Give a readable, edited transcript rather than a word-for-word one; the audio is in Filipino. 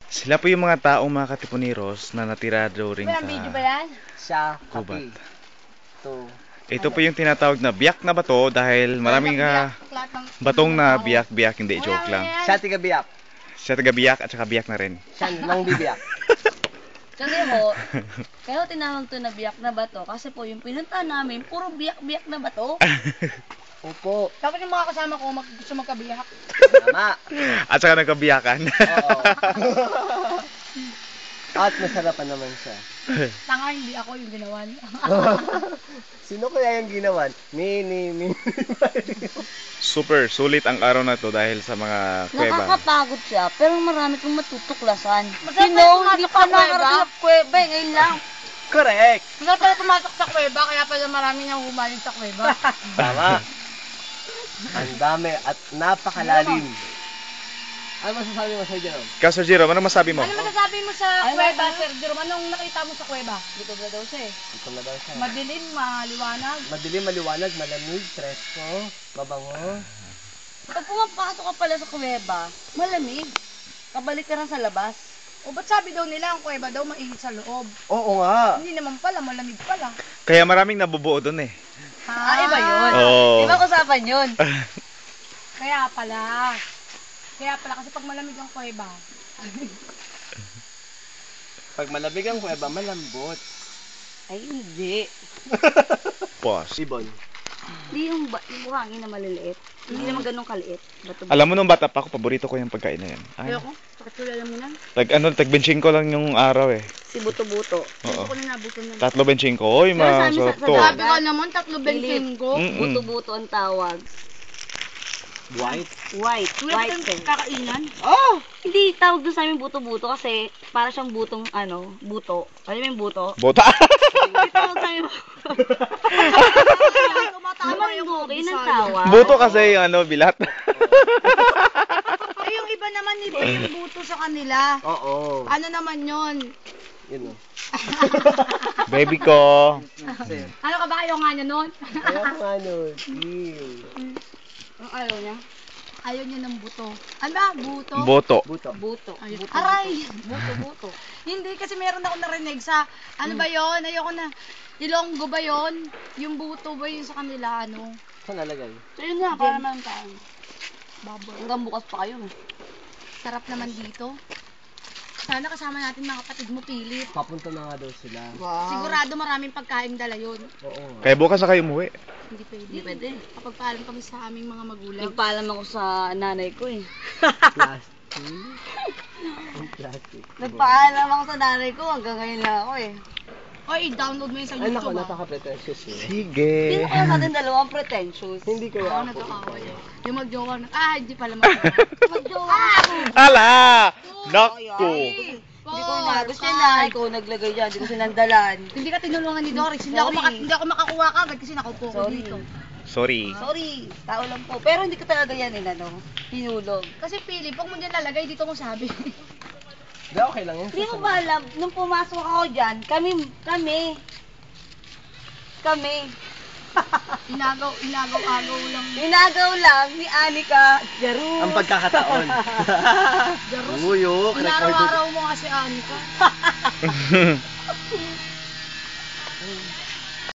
Sila po yung mga taong mga katipuneros na natira during May video ba yan? Siya, gubat. kapi. Ito. Ito po yung tinatawag na biyak na bato dahil maraming batong na biyak-biyak, hindi joke lang. Siya tiga-biyak. Siya taga-biyak at saka biyak na rin. Siya nang bibiyak. Kasi po, kaya tinawag to na biyak na bato kasi po yung pinunta namin, puro biyak-biyak na bato. Opo. Dapat yung mga kasama ko gusto magkabiyak. Tama. At saka nagkabiyakan. Oo. At masarapan naman siya. Tanga, hindi ako yung ginawan. Sino kaya yung ginawan? Ni. Super sulit ang araw na to dahil sa mga kuweba. Nakakapagod siya, pero marami kong matutuklasan. You know, hindi pa nakarating sa kuweba, ngayon lang. Correct. Hindi pala pumasok sa kuweba, kaya pala marami nang humaling sa kuweba. Tama. Ang dami at napakalalim. Ano masasabi mo, Sir Jerome? Ikaw, Sir Jerome, ano masabi mo? Ano masasabi mo sa kuweba, Sir Jerome? Anong nakita mo sa kuweba? Dito na daw siya eh. Ito na daw siya. Madilim, maliwanag. Madilim, maliwanag, malamig, presko, mabango. Pag pumapasok ka pala sa kuweba, malamig. Kabalik ka rin sa labas. O ba't sabi daw nila ang kuweba daw mainit sa loob? Oo nga. Hindi naman pala, malamig pala. Kaya maraming nabubuo doon eh. Iba yun. Oo. Ibang usapan yun. Kaya pala kasi pag malamig ang kuweba. Pag malamig ang kuweba, malambot. Ay, hindi. Pause. Ibon. Hindi yung buhangin na maliliit. Hindi naman ganun kaliit. Bato-bato. Alam mo nung bata pa ako, paborito ko yung pagkain na yan. Ay, Ayoko. Bakit tulala mo nan? tag-benching ko lang yung araw eh. Si Buto-Buto. Oo. Gusto ko na nabuto nun. 3 benching ko. Oy, Pero sa amin masarap sa to. dagat- Sabi ka naman, 3 ko. Buto-buto ang tawag. White. White. White eh. Kakainan? Oh! Hindi, tawag doon sa amin buto-buto kasi para siyang butong buto. Alam mo yung buto? Bota. Hindi tawag sa amin buto. Tumatawa yung buki ng tawag. Buto kasi yung bilat. Ay, yung iba naman iba yung buto sa kanila. Oo. Ano naman yun? Yun o. Baby ko. Ano ka ba? Ayaw nga niya nun? Ayaw ko nga nun. Ew. Ang ayaw niya? Ayaw niya ng buto. Ano ba? Buto? Boto. Buto. Buto. Aray! Buto. Hindi kasi meron ako narinig sa, ano ba yon? Ayoko na. Ilonggo ba yon? Yung buto ba yun sa kanila, ano? Saan nalagay? So yun nga, para naman tayo. Baboy. Hanggang bukas pa kayo. Sarap naman dito. Sana kasama natin mga kapatid mo, Philip. Papunta na nga daw sila. Wow. Sigurado maraming pagkain dala yun. Oo. Kaya bukas na kayo umuwi. Hindi pwede. Hindi pwede. Kapag paalam kami sa aming mga magulang. Nagpaalam ako sa nanay ko eh. Plastic. Ang plastic. Nagpaalam ako sa nanay ko, hanggang ngayon lang ako eh. Oy, i-download mo yun sa Ay naku, YouTube. napaka-pretentious eh. Sige. Sino kaya sa atin dalawang pretentious? Hindi kayo Oo, ako. nagkakaway. Yung mag-jowa na, hindi pala mag-jowa. Mag-jowa ako. Ala! Naku! Hindi ko inagos yan na, ikaw naglagay dyan, hindi ko sinandalan. Hindi ka tinulungan ni Doris. Hindi ako makakuha ka agad kasi nakaupo ko Sorry. dito. Sorry. Sorry, tao lang po. Pero hindi ko talaga yan hinulog. Kasi Philip, pag mo dyan lalagay, dito mo sabi. Hindi, okay lang yan. Hindi mo ba alam, nung pumasok ako dyan, kami. Inagaw-agaw lang. Inagaw lang ni Anika Jaru. Ang pagkakataon. Jarus. Uyo, Inaraw-araw mo kasi Anika.